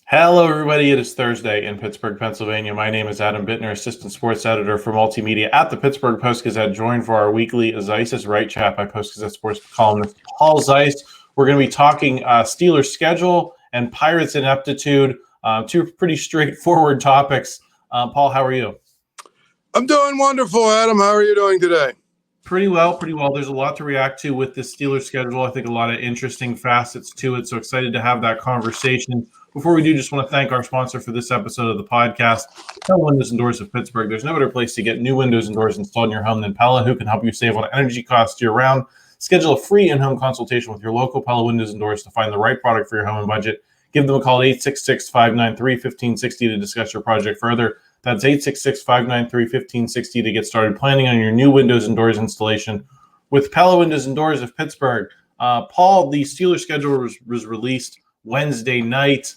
Hello, everybody. It is Thursday in Pittsburgh, Pennsylvania. My name is Adam Bittner, assistant sports editor for multimedia at the Pittsburgh Post-Gazette, joined for our weekly Zeise's Right Chat by Post-Gazette sports columnist Paul Zeise. We're going to be talking Steelers schedule and Pirates ineptitude, two pretty straightforward topics. Paul, how are you? I'm doing wonderful, Adam. How are you doing today? Pretty well. There's a lot to react to with the Steelers schedule. I think a lot of interesting facets to it. So excited to have that conversation. Before we do, just want to thank our sponsor for this episode of the podcast, Pella Windows and Doors of Pittsburgh. There's no better place to get new windows and doors installed in your home than Pella, who can help you save on energy costs year-round. Schedule a free in-home consultation with your local Pella Windows and Doors to find the right product for your home and budget. Give them a call at 866-593-1560 to discuss your project further. That's 866-593-1560 to get started planning on your new windows and doors installation with Pella Windows and Doors of Pittsburgh. Paul, the Steelers schedule was released Wednesday night.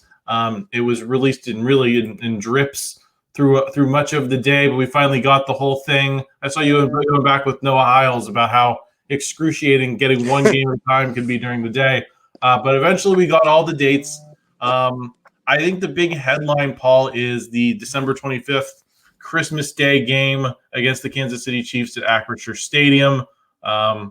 It was released in drips through much of the day, but we finally got the whole thing. I saw you going back with Noah Hiles about how excruciating getting one game at a time could be during the day. But eventually we got all the dates. I think the big headline, Paul, is the December 25th Christmas Day game against the Kansas City Chiefs at Acrisure Stadium. I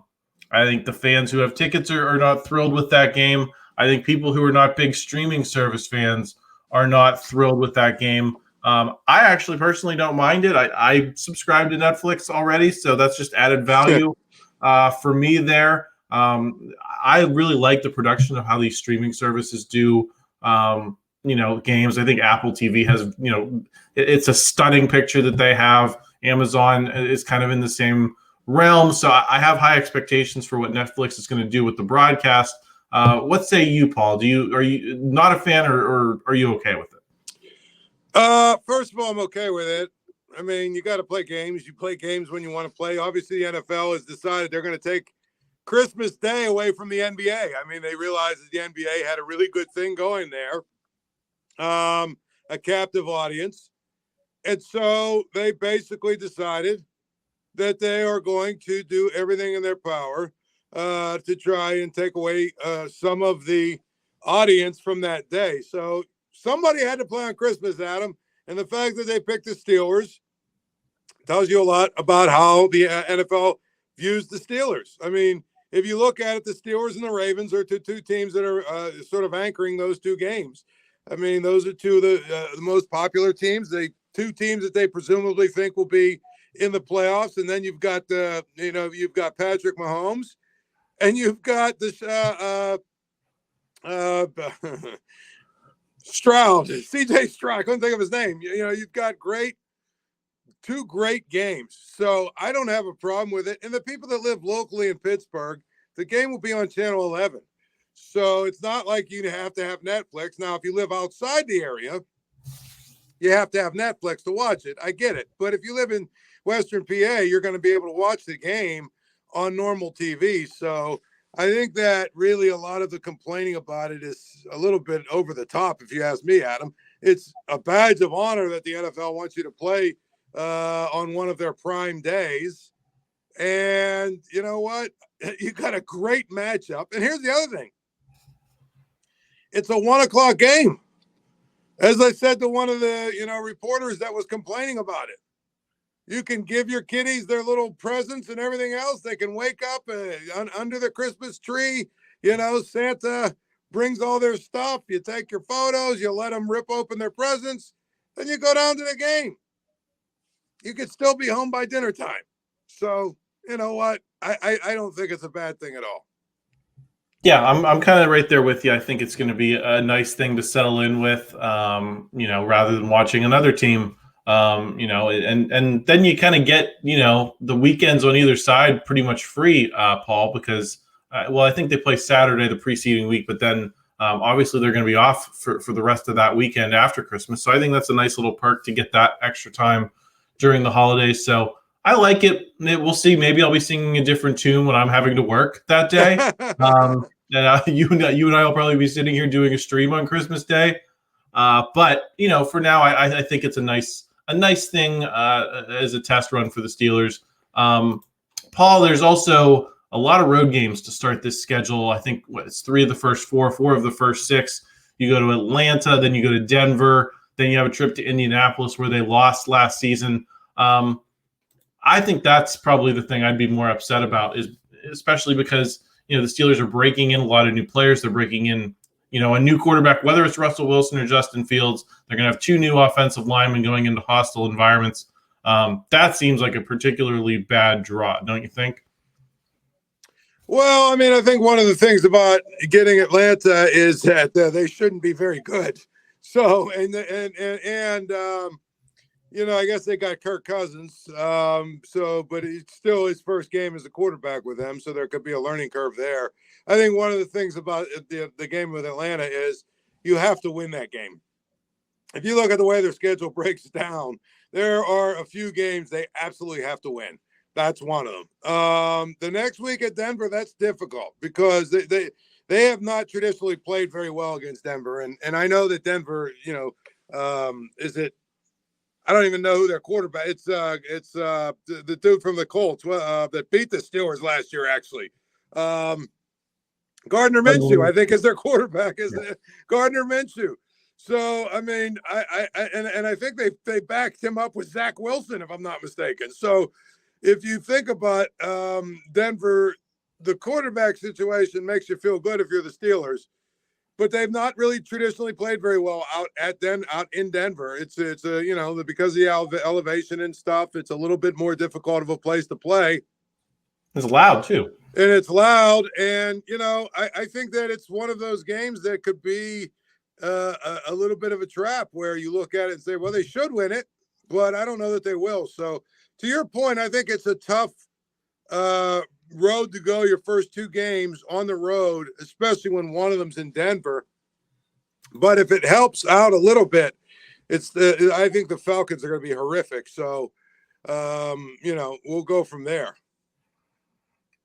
think the fans who have tickets are not thrilled with that game. I think people who are not big streaming service fans are not thrilled with that game. I actually personally don't mind it. I subscribe to Netflix already, so that's just added value for me there. I really like the production of how these streaming services do games. I think Apple TV has, it's a stunning picture that they have. Amazon is kind of in the same realm. So I have high expectations for what Netflix is going to do with the broadcast. What say you, Paul? Are you not a fan or are you okay with it? First of all, I'm okay with it. I mean, you got to play games. You play games when you want to play. Obviously, the NFL has decided they're going to take Christmas Day away from the NBA. I mean, they realized that the NBA had a really good thing going there. A captive audience. And so they basically decided that they are going to do everything in their power to try and take away some of the audience from that day. So somebody had to play on Christmas, Adam. And the fact that they picked the Steelers tells you a lot about how the NFL views the Steelers. I mean, if you look at it, the Steelers and the Ravens are two teams that are sort of anchoring those two games. I mean, those are two of the most popular teams. Two teams that they presumably think will be in the playoffs. And then you've got you've got Patrick Mahomes, and you've got this Stroud, CJ Stroud. I couldn't think of his name. You've got two great games. So I don't have a problem with it. And the people that live locally in Pittsburgh, the game will be on Channel 11. So it's not like you have to have Netflix. Now, if you live outside the area, you have to have Netflix to watch it. I get it. But if you live in Western PA, you're going to be able to watch the game on normal TV. So I think that really a lot of the complaining about it is a little bit over the top, if you ask me, Adam. It's a badge of honor that the NFL wants you to play on one of their prime days. And you know what? You got a great matchup. And here's the other thing. It's a 1:00 game. As I said to one of the, reporters that was complaining about it, you can give your kiddies their little presents and everything else. They can wake up under the Christmas tree. Santa brings all their stuff. You take your photos. You let them rip open their presents. Then you go down to the game. You could still be home by dinner time. So, you know what? I don't think it's a bad thing at all. Yeah, I'm kind of right there with you. I think it's going to be a nice thing to settle in with, rather than watching another team, and then you kind of get, the weekends on either side pretty much free, Paul, because, I think they play Saturday the preceding week, but then obviously they're going to be off for the rest of that weekend after Christmas. So I think that's a nice little perk to get that extra time during the holidays. So I like it. We'll see. Maybe I'll be singing a different tune when I'm having to work that day. You and I will probably be sitting here doing a stream on Christmas Day. But for now, I think it's a nice thing as a test run for the Steelers. Paul, there's also a lot of road games to start this schedule. I think it's 3 of the first 4 of the first 6. You go to Atlanta, then you go to Denver, then you have a trip to Indianapolis where they lost last season. I think that's probably the thing I'd be more upset about, is especially because, the Steelers are breaking in a lot of new players. They're breaking in, a new quarterback, whether it's Russell Wilson or Justin Fields. They're going to have 2 new offensive linemen going into hostile environments. That seems like a particularly bad draw, don't you think? Well, I mean, I think one of the things about getting Atlanta is that they shouldn't be very good. So, I guess they got Kirk Cousins. But it's still his first game as a quarterback with them, so there could be a learning curve there. I think one of the things about the game with Atlanta is you have to win that game. If you look at the way their schedule breaks down, there are a few games they absolutely have to win. That's one of them. The next week at Denver, that's difficult because they have not traditionally played very well against Denver. And I know that Denver, I don't even know who their quarterback. It's the dude from the Colts that beat the Steelers last year, actually. Gardner Minshew, I think, is their quarterback. Gardner Minshew. So, I mean, I think they backed him up with Zach Wilson, if I'm not mistaken. So, if you think about Denver, the quarterback situation makes you feel good if you're the Steelers, but they've not really traditionally played very well out in Denver. It's because of the elevation and stuff, it's a little bit more difficult of a place to play. It's loud too. And it's loud. And, I think that it's one of those games that could be a little bit of a trap where you look at it and say, well, they should win it, but I don't know that they will. So to your point, I think it's a tough road to go your first 2 games on the road, especially when one of them's in Denver. But if it helps out a little bit, I think the Falcons are going to be horrific. So, we'll go from there.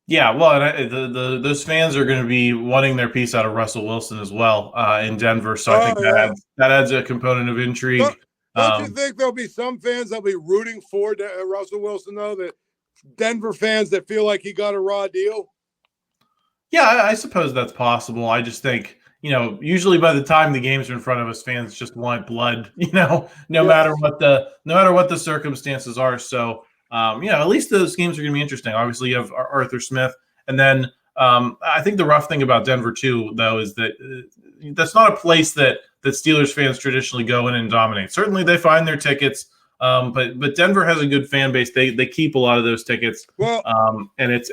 Yeah, well, and those fans are going to be wanting their piece out of Russell Wilson as well in Denver. So I think that adds a component of intrigue. Don't you think there'll be some fans that'll be rooting for Russell Wilson, though, that Denver fans that feel like he got a raw deal? Yeah, I suppose that's possible. I just think, usually by the time the games are in front of us, fans just want blood, no matter what the circumstances are. So, at least those games are going to be interesting. Obviously, you have Arthur Smith. And then I think the rough thing about Denver, too, though, is that that's not a place that Steelers fans traditionally go in and dominate. Certainly, they find their tickets. But Denver has a good fan base. They keep a lot of those tickets. Well, and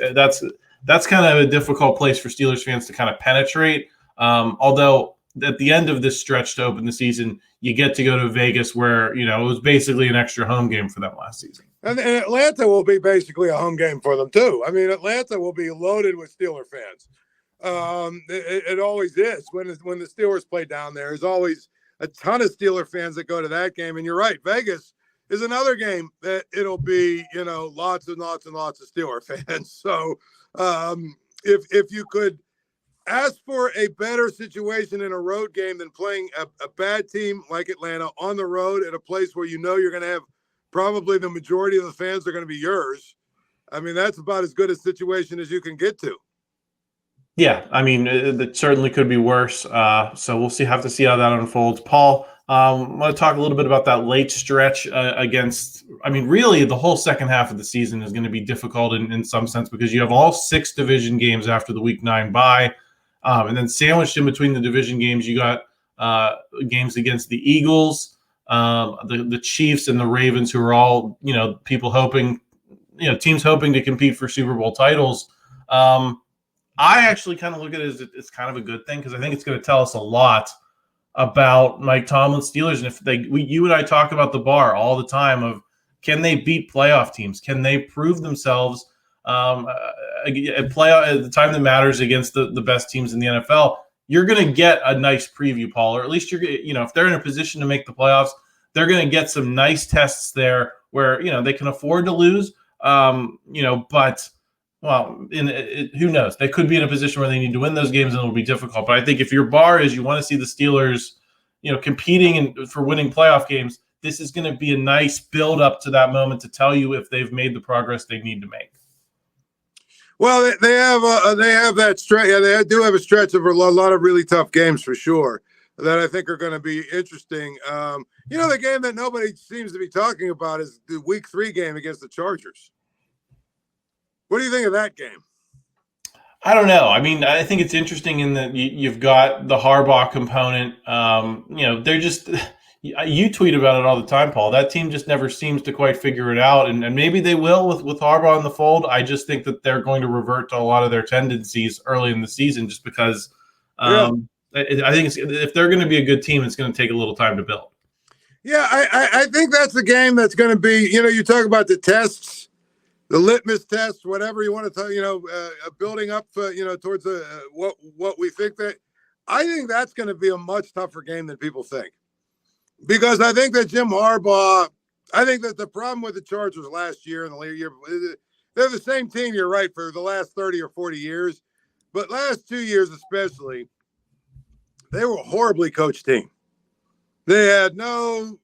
that's kind of a difficult place for Steelers fans to kind of penetrate. Although at the end of this stretch to open the season, you get to go to Vegas where, it was basically an extra home game for them last season. And Atlanta will be basically a home game for them, too. I mean, Atlanta will be loaded with Steeler fans. It always is. When the Steelers play down there, there's always a ton of Steeler fans that go to that game. And you're right, Vegas is another game that it'll be, lots and lots and lots of Steeler fans. So if you could ask for a better situation in a road game than playing a bad team like Atlanta on the road at a place where you're going to have probably the majority of the fans are going to be yours, I mean, that's about as good a situation as you can get to. Yeah, I mean, it certainly could be worse. So we'll have to see how that unfolds. Paul, I want to talk a little bit about that late stretch really the whole second half of the season is going to be difficult in some sense because you have all 6 division games after the Week 9 bye. And then sandwiched in between the division games, you got games against the Eagles, the Chiefs, and the Ravens, who are all, people hoping, teams hoping to compete for Super Bowl titles. I actually kind of look at it as it's kind of a good thing because I think it's going to tell us a lot about Mike Tomlin's Steelers. And if you and I talk about the bar all the time of can they beat playoff teams? Can they prove themselves at the time that matters against the best teams in the NFL? You're going to get a nice preview, Paul, or at least if they're in a position to make the playoffs, they're going to get some nice tests there where, they can afford to lose, but who knows? They could be in a position where they need to win those games and it'll be difficult. But I think if your bar is you want to see the Steelers, competing for winning playoff games, this is going to be a nice build up to that moment to tell you if they've made the progress they need to make. Well, they have that stretch. Yeah, they do have a stretch of a lot of really tough games for sure. that I think are going to be interesting. The game that nobody seems to be talking about is the Week 3 game against the Chargers. What do you think of that game? I don't know. I mean, I think it's interesting in that you've got the Harbaugh component. They're just you tweet about it all the time, Paul. That team just never seems to quite figure it out, and maybe they will with Harbaugh in the fold. I just think that they're going to revert to a lot of their tendencies early in the season, just because I think if they're going to be a good team, it's going to take a little time to build. Yeah, I think that's the game that's going to be. You talk about the tests. The litmus test, whatever you want to tell, building up, towards what we think that. I think that's going to be a much tougher game than people think, because I think that Jim Harbaugh. I think that the problem with the Chargers last year and the later year, they're the same team. You're right, for the last 30 or 40 years, but last 2 years especially, they were a horribly coached team. They had no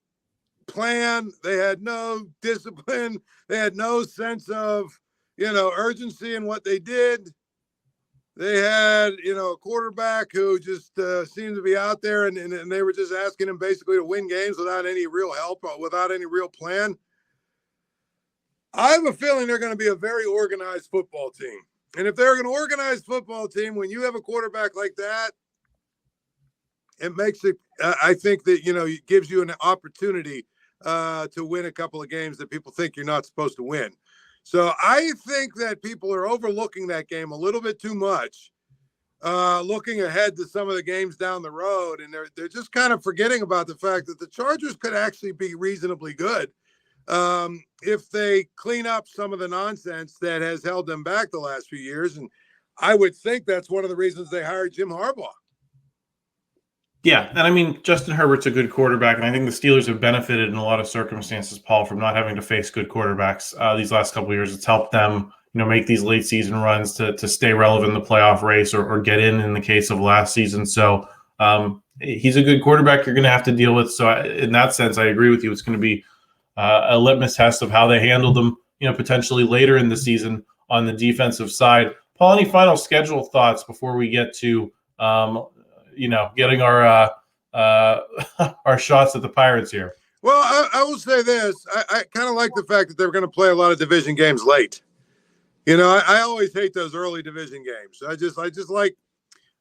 plan. They had no discipline. They had no sense of, urgency in what they did. They had, a quarterback who just seemed to be out there, and they were just asking him basically to win games without any real help, without any real plan. I have a feeling they're going to be a very organized football team. And if they're an organized football team, when you have a quarterback like that, it makes it, I think that, it gives you an opportunity to win a couple of games that people think you're not supposed to win. So I think that people are overlooking that game a little bit too much, looking ahead to some of the games down the road. And they're just kind of forgetting about the fact that the Chargers could actually be reasonably good if they clean up some of the nonsense that has held them back the last few years. And I would think that's one of the reasons they hired Jim Harbaugh. Yeah, and I mean, Justin Herbert's a good quarterback, and I think the Steelers have benefited in a lot of circumstances, Paul, from not having to face good quarterbacks these last couple of years. It's helped them, make these late season runs to stay relevant in the playoff race or get in the case of last season. So he's a good quarterback you're going to have to deal with. So in that sense, I agree with you. It's going to be a litmus test of how they handle them, potentially later in the season on the defensive side. Paul, any final schedule thoughts before we get to getting our our shots at the Pirates here? Well, I will say this. I kind of like the fact that they're going to play a lot of division games late. I always hate those early division games. I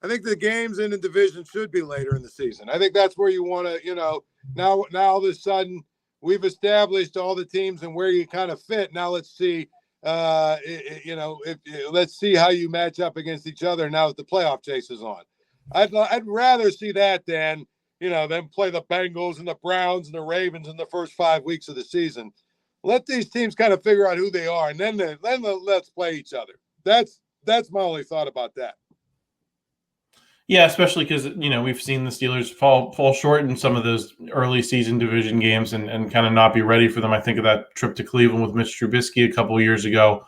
think the games in the division should be later in the season. I think that's where you want to, now all of a sudden we've established all the teams and where you kind of fit. Now let's see, let's see how you match up against each other now that the playoff chase is on. I'd rather see that than, them play the Bengals and the Browns and the Ravens in the first 5 weeks of the season. Let these teams kind of figure out who they are, and then let's play each other. That's my only thought about that. Yeah, especially because, we've seen the Steelers fall short in some of those early season division games and kind of not be ready for them. I think of that trip to Cleveland with Mitch Trubisky a couple of years ago.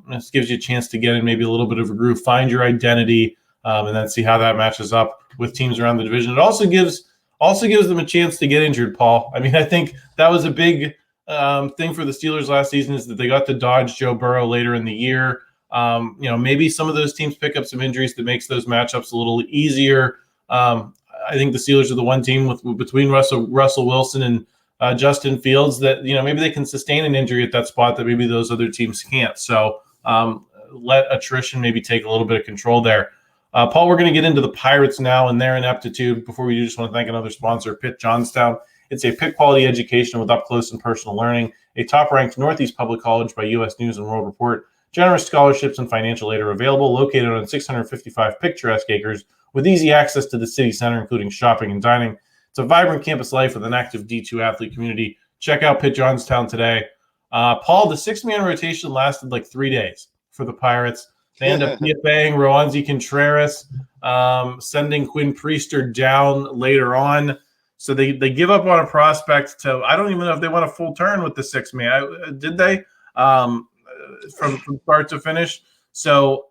This gives you a chance to get in maybe a little bit of a groove, find your identity, and then see how that matches up with teams around the division. It also gives them a chance to get injured, Paul. I mean, I think that was a big thing for the Steelers last season, is that they got to dodge Joe Burrow later in the year. Maybe some of those teams pick up some injuries that makes those matchups a little easier. I think the Steelers are the one team between Russell Wilson and Justin Fields that, maybe they can sustain an injury at that spot that maybe those other teams can't. So let attrition maybe take a little bit of control there. Paul, we're going to get into the Pirates now and their ineptitude. Before we do, just want to thank another sponsor, Pitt Johnstown. It's a Pitt quality education with up-close and personal learning, a top-ranked Northeast public college by U.S. News and World Report. Generous scholarships and financial aid are available, located on 655 picturesque acres with easy access to the city center, including shopping and dining. It's a vibrant campus life with an active D2 athlete community. Check out Pitt Johnstown today. Paul, the six-man rotation lasted like 3 days for the Pirates. They end up PFAing Roanzi Contreras, sending Quinn Priester down later on. So they give up on a prospect to, I don't even know if they went a full turn with the six-man. Did they? From start to finish. So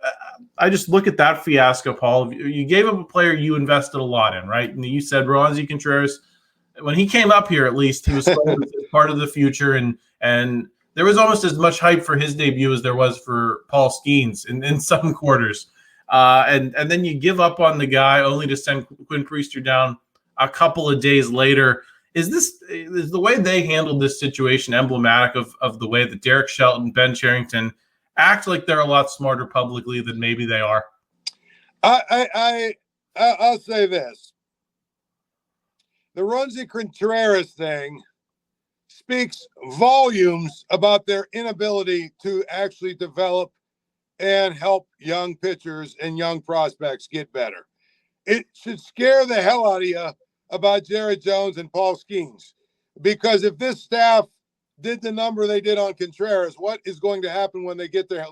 I just look at that fiasco, Paul. You gave up a player you invested a lot in, right? And you said Roanzi Contreras, when he came up here, at least, he was part of the future. And there was almost as much hype for his debut as there was for Paul Skeens in some quarters. And then you give up on the guy only to send Quinn Priester down a couple of days later. Is the way they handled this situation emblematic of the way that Derek Shelton, Ben Cherington act like they're a lot smarter publicly than maybe they are? I'll say this. The Runzi Contreras thing speaks volumes about their inability to actually develop and help young pitchers and young prospects get better. It should scare the hell out of you about Jared Jones and Paul Skeens, because if this staff did the number they did on Contreras, what is going to happen when they get their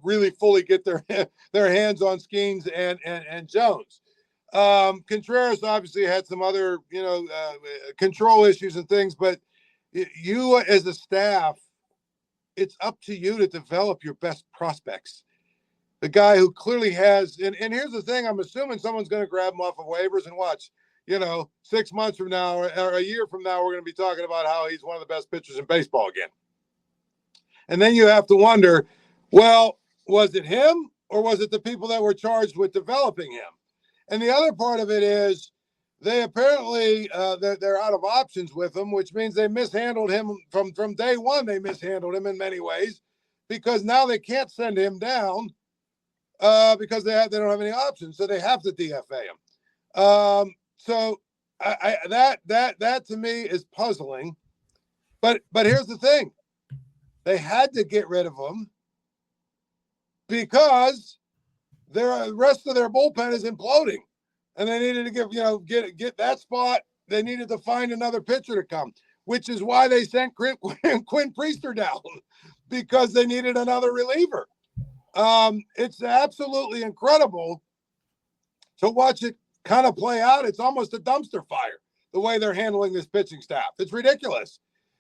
really fully get their hands on Skeens and Jones? Contreras obviously had some other control issues and things, but you as a staff, it's up to you to develop your best prospects. The guy who clearly has, and here's the thing, I'm assuming someone's going to grab him off of waivers and watch, 6 months from now or a year from now, we're going to be talking about how he's one of the best pitchers in baseball again. And then you have to wonder, well, was it him or was it the people that were charged with developing him? And the other part of it is they apparently they're out of options with him, which means they mishandled him from day one. They mishandled him in many ways because now they can't send him down because they don't have any options, so they have to DFA him. So that to me is puzzling. But here's the thing: they had to get rid of him because the rest of their bullpen is imploding, and they needed to get that spot. They needed to find another pitcher to come, which is why they sent Quinn Priester down because they needed another reliever. It's absolutely incredible to watch it kind of play out. It's almost a dumpster fire the way they're handling this pitching staff. It's ridiculous.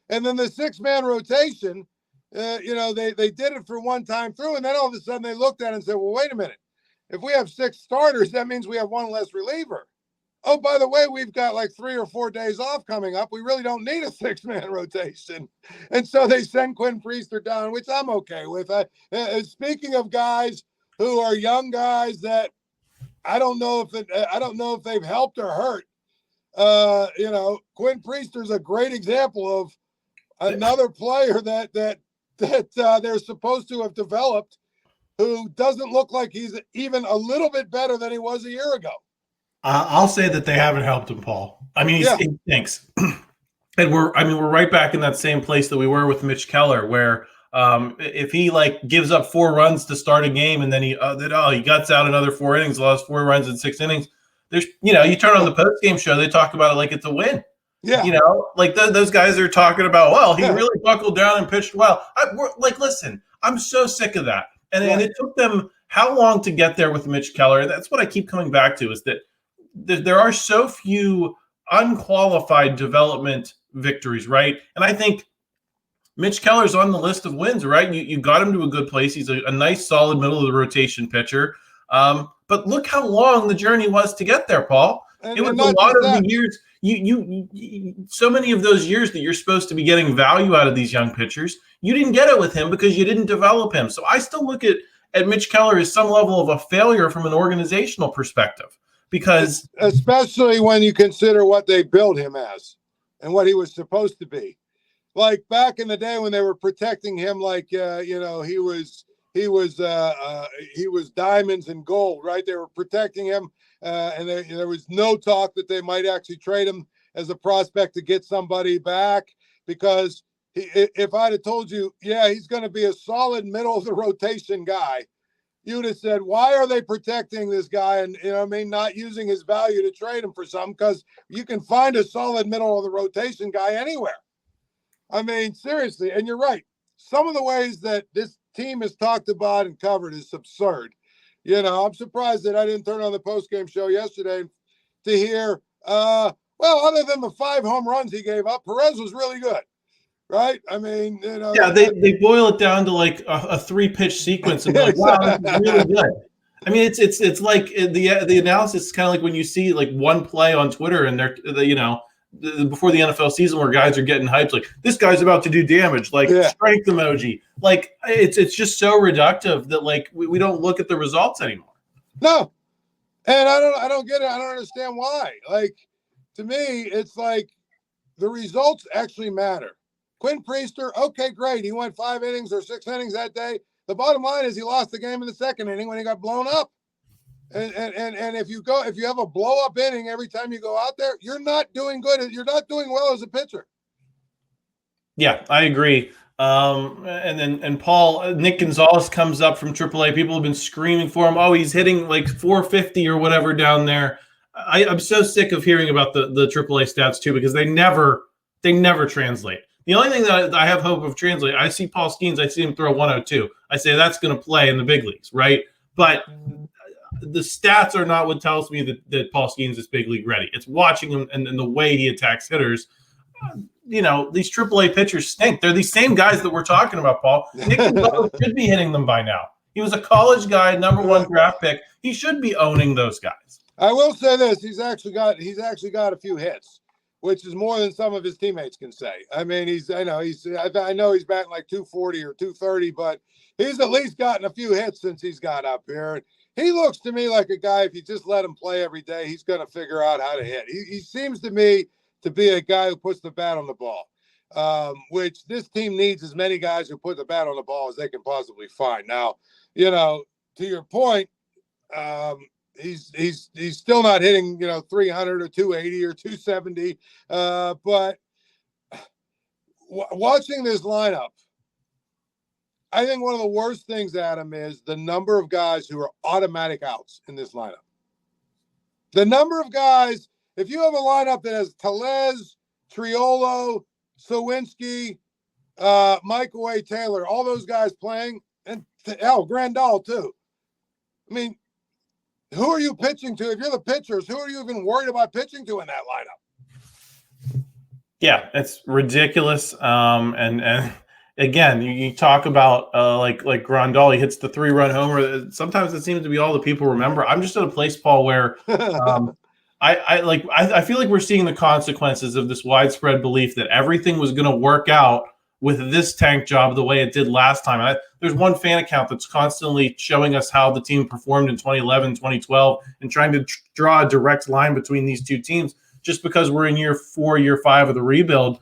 And then the 6-man rotation, they did it for one time through, and then all of a sudden they looked at it and said, well, wait a minute. If we have 6 starters, that means we have one less reliever. Oh, by the way, we've got like 3 or 4 days off coming up. We really don't need a 6-man rotation. And so they send Quinn Priester down, which I'm okay with. Speaking of guys who are young guys that I don't know if they've helped or hurt. Quinn Priester's a great example of another player that they're supposed to have developed who doesn't look like he's even a little bit better than he was a year ago. I'll say that they haven't helped him, Paul. I mean, he stinks. And we're right back in that same place that we were with Mitch Keller, where if he gives up 4 runs to start a game and then he guts out another 4 innings, lost 4 runs in 6 innings. There's, you turn on the post-game show, they talk about it like it's a win. Yeah. Those guys are talking about, well, he really buckled down and pitched well. Listen, I'm so sick of that. And it took them how long to get there with Mitch Keller? And that's what I keep coming back to, is that there are so few unqualified development victories, right? And I think Mitch Keller's on the list of wins, right? You got him to a good place. He's a nice, solid middle of the rotation pitcher. But look how long the journey was to get there, Paul. It was a lot of the years. You so many of those years that you're supposed to be getting value out of these young pitchers, you didn't get it with him because you didn't develop him. So I still look at Mitch Keller as some level of a failure from an organizational perspective, because especially when you consider what they built him as and what he was supposed to be. Like back in the day when they were protecting him, he was diamonds and gold, right? They were protecting him, and there was no talk that they might actually trade him as a prospect to get somebody back, because if I'd have told you, he's going to be a solid middle of the rotation guy, you'd have said, why are they protecting this guy and not using his value to trade him for something? Because you can find a solid middle of the rotation guy anywhere. I mean, seriously, and you're right. Some of the ways that this team is talked about and covered is absurd. I'm surprised that I didn't turn on the postgame show yesterday to hear, other than the 5 home runs he gave up, Perez was really good, right? I mean, they boil it down to like a 3-pitch sequence and like, wow, this is really good. I mean, it's like the analysis is kind of like when you see like one play on Twitter and they're before the NFL season where guys are getting hyped, like this guy's about to do damage, strength emoji. Like it's just so reductive that like we don't look at the results anymore. No. And I don't get it. I don't understand why. Like, to me, it's like the results actually matter. Quinn Priester, okay, great. He went 5 innings or 6 innings that day. The bottom line is he lost the game in the second inning when he got blown up. And if you have a blow up inning every time you go out there, you're not doing good. You're not doing well as a pitcher. Yeah, I agree. And Paul, Nick Gonzalez comes up from AAA. People have been screaming for him. Oh, he's hitting like 450 or whatever down there. I'm so sick of hearing about the AAA stats too, because they never translate. The only thing that I have hope of translating, I see Paul Skeens, I see him throw 102. I say that's going to play in the big leagues, right? But the stats are not what tells me that Paul Skeens is big league ready. It's watching him and the way he attacks hitters. These AAA pitchers stink. They're these same guys that we're talking about, Paul. Nick should be hitting them by now. He was a college guy, number 1 draft pick. He should be owning those guys. I will say this: he's actually got a few hits, which is more than some of his teammates can say. I mean, I know he's batting like 240 or 230, but he's at least gotten a few hits since he's got up here. He looks to me like a guy, if you just let him play every day, he's going to figure out how to hit. He seems to me to be a guy who puts the bat on the ball, which this team needs as many guys who put the bat on the ball as they can possibly find. Now, to your point, he's still not hitting 300 or 280 or 270, but watching this lineup, I think one of the worst things, Adam, is the number of guys who are automatic outs in this lineup. The number of guys, if you have a lineup that has Tellez, Triolo, Sawinski, Michael A. Taylor, all those guys playing, and Grandal too. I mean, who are you pitching to? If you're the pitchers, who are you even worried about pitching to in that lineup? Yeah, it's ridiculous. And again, you talk about like Grandal, he hits the 3-run homer. Sometimes it seems to be all the people remember. I'm just at a place, Paul, where I feel like we're seeing the consequences of this widespread belief that everything was going to work out with this tank job the way it did last time. There's one fan account that's constantly showing us how the team performed in 2011, 2012, and trying to draw a direct line between these two teams just because we're in year 4, year 5 of the rebuild.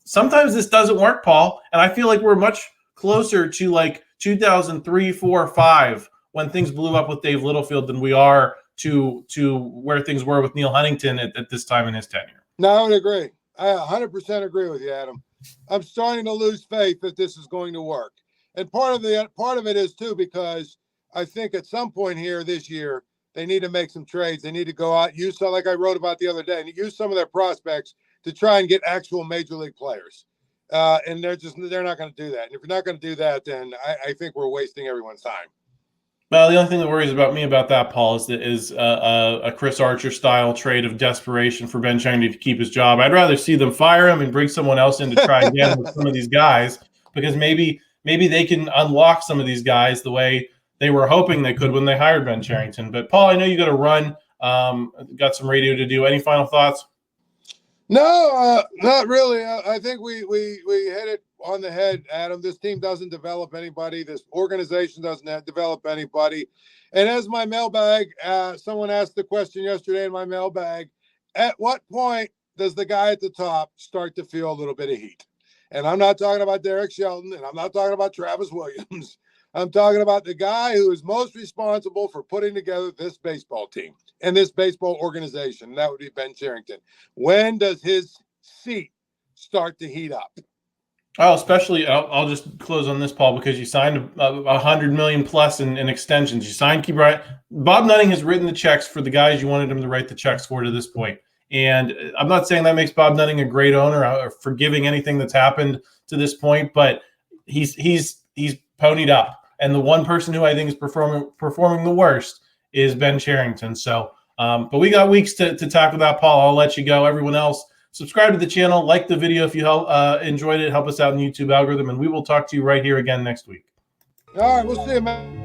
Sometimes this doesn't work, Paul, and I feel like we're much closer to like 2003, 4, 5 when things blew up with Dave Littlefield than we are to where things were with Neil Huntington at this time in his tenure. No, I would agree. I 100% agree with you, Adam. I'm starting to lose faith that this is going to work. And part of it is too, because I think at some point here this year, they need to make some trades. They need to go out, use some, like I wrote about the other day, and use some of their prospects to try and get actual major league players. And they're not going to do that. And if you're not going to do that, then I think we're wasting everyone's time. Well, the only thing that worries about me about that, Paul, is a Chris Archer style trade of desperation for Ben Cherington to keep his job. I'd rather see them fire him and bring someone else in to try again with some of these guys, because maybe they can unlock some of these guys the way they were hoping they could when they hired Ben Cherington. But Paul, I know you got to run. Got some radio to do. Any final thoughts? No, not really. I think we hit it on the head, Adam. This team doesn't develop anybody. This organization doesn't develop anybody. And as my mailbag, someone asked the question yesterday in my mailbag, at what point does the guy at the top start to feel a little bit of heat? And I'm not talking about Derek Shelton, and I'm not talking about Travis Williams. I'm talking about the guy who is most responsible for putting together this baseball team and this baseball organization. And that would be Ben Cherington. When does his seat start to heat up? Oh, especially, I'll just close on this, Paul, because you signed $100 million plus in extensions. You signed Keep Right. Bob Nutting has written the checks for the guys you wanted him to write the checks for to this point. And I'm not saying that makes Bob Nutting a great owner or forgiving anything that's happened to this point, but he's ponied up. And the one person who I think is performing the worst is Ben Cherington. So, but we got weeks to tackle that, Paul. I'll let you go. Everyone else, subscribe to the channel, like the video if you enjoyed it, help us out in the YouTube algorithm, and we will talk to you right here again next week. All right, we'll see you, man.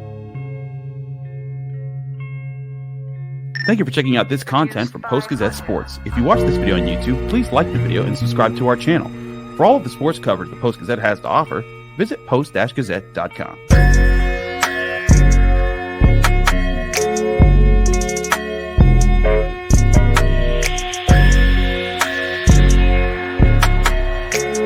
Thank you for checking out this content from Post-Gazette Sports. If you watch this video on YouTube, please like the video and subscribe to our channel. For all of the sports coverage the Post-Gazette has to offer, visit post-gazette.com.